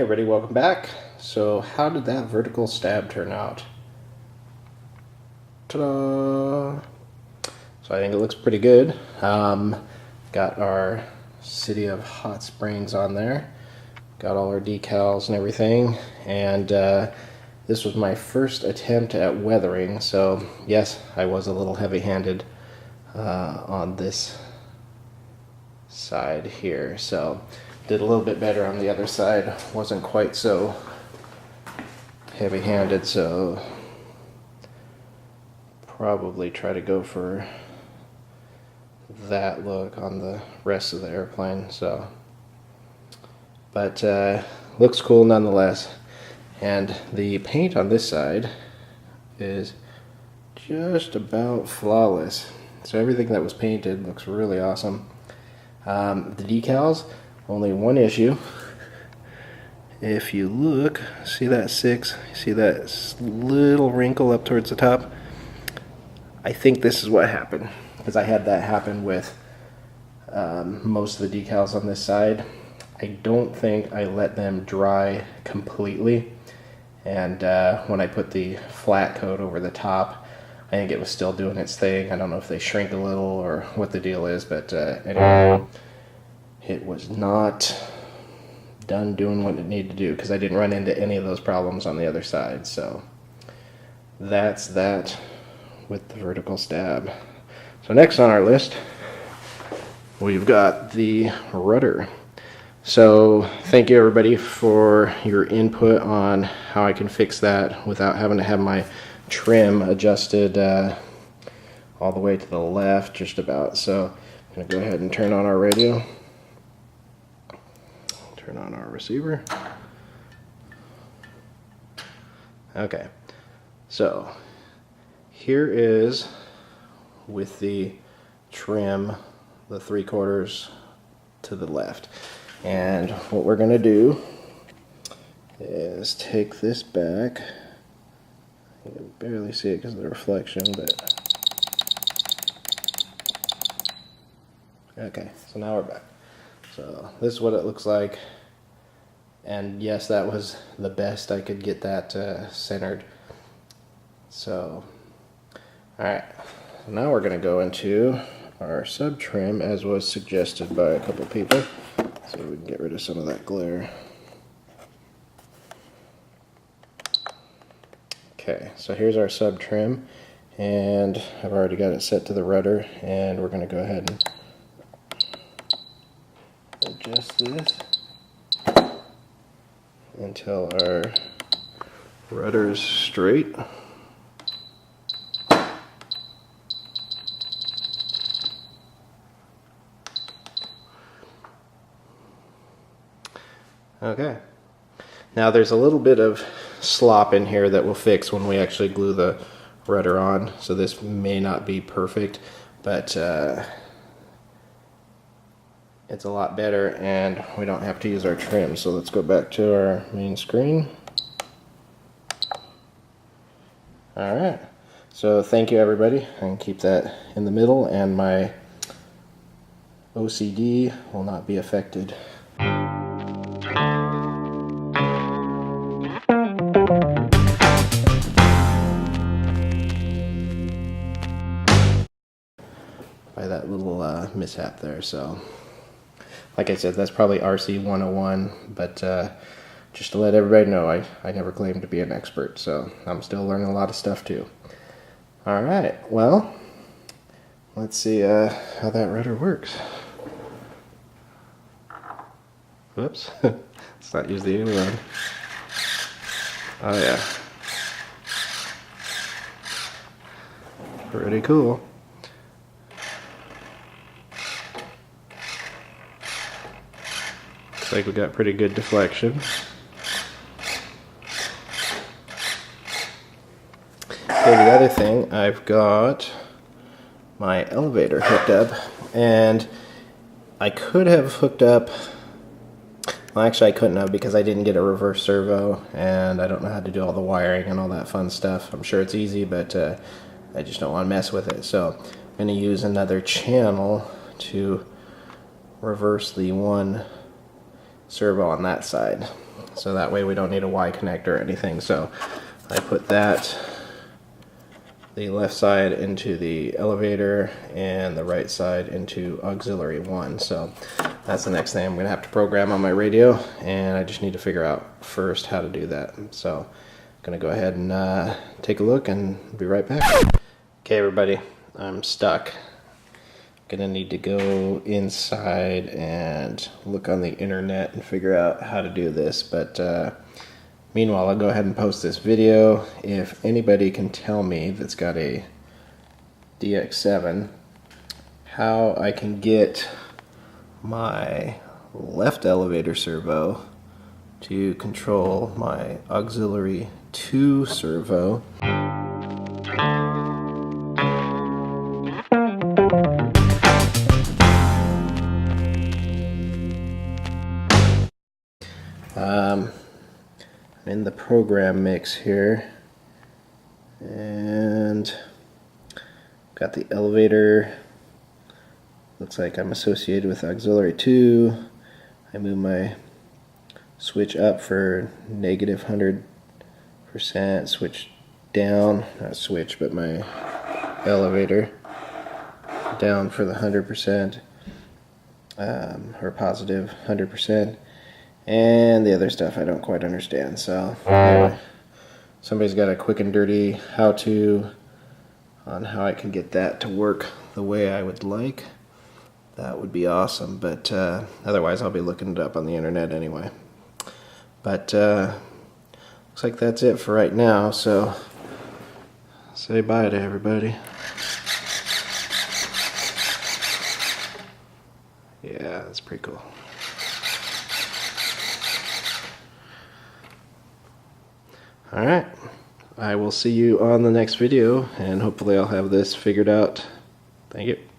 Hey everybody, welcome back. So how did that vertical stab turn out? Ta-da! So I think it looks pretty good. Got our City of Hot Springs on there. Got all our decals and everything. And this was my first attempt at weathering. So yes, I was a little heavy-handed on this side here. So did a little bit better on the other side. Wasn't quite so heavy-handed, so probably try to go for that look on the rest of the airplane. So, but looks cool nonetheless. And the paint on this side is just about flawless. So everything that was painted looks really awesome. The decals, only one issue. If you look, see that 6, see that little wrinkle up towards the top? I think this is what happened, because I had that happen with most of the decals on this side. I don't think I let them dry completely, and when I put the flat coat over the top, I think it was still doing its thing. I don't know if they shrink a little or what the deal is, but anyway, it was not done doing what it needed to do, because I didn't run into any of those problems on the other side. So that's that with the vertical stab. So next on our list, we've got the rudder. So thank you everybody for your input on how I can fix that without having to have my trim adjusted all the way to the left just about. So I'm going to go ahead and turn on our radio. Turn on our receiver. Okay, so here is with the trim, the 3/4 to the left. And what we're going to do is take this back. You can barely see it because of the reflection, but okay, so now we're back. So this is what it looks like. And yes, that was the best I could get that centered. So, alright, so now we're going to go into our sub trim as was suggested by a couple people, so we can get rid of some of that glare. Okay, so here's our sub trim, and I've already got it set to the rudder, and we're going to go ahead and adjust this until our rudder is straight. Okay, now there's a little bit of slop in here that we'll fix when we actually glue the rudder on, so this may not be perfect, but it's a lot better and we don't have to use our trim. So let's go back to our main screen. Alright, so thank you everybody. I can keep that in the middle and my OCD will not be affected. By that little mishap there. So like I said, that's probably RC 101, but just to let everybody know, I never claimed to be an expert, so I'm still learning a lot of stuff too. Alright, well, let's see how that rudder works. Whoops, let's not use the aileron. Oh yeah. Pretty cool. Looks like we got pretty good deflection. Okay, the other thing, I've got my elevator hooked up, and I could have hooked up, well actually I couldn't have because I didn't get a reverse servo and I don't know how to do all the wiring and all that fun stuff. I'm sure it's easy, but I just don't want to mess with it. So I'm going to use another channel to reverse the one servo on that side. so that way we don't need a Y connector or anything. So I put that, the left side into the elevator and the right side into auxiliary 1. So that's the next thing I'm going to have to program on my radio, and I just need to figure out first how to do that. So I'm going to go ahead and take a look and be right back. Okay everybody, I'm stuck. Gonna need to go inside and look on the internet and figure out how to do this, but meanwhile I'll go ahead and post this video. If anybody can tell me that's got a DX7 how I can get my left elevator servo to control my auxiliary 2 servo, I'm in the program mix here, and got the elevator. Looks like I'm associated with auxiliary 2. I move my switch up for negative 100%, switch down, not switch, but my elevator down for the 100%, or positive 100%. And the other stuff I don't quite understand. So anyway, somebody's got a quick and dirty how-to on how I can get that to work the way I would like, that would be awesome. But otherwise I'll be looking it up on the internet anyway. But looks like that's it for right now, so say bye to everybody. Yeah, that's pretty cool. Alright, I will see you on the next video, and hopefully I'll have this figured out. Thank you.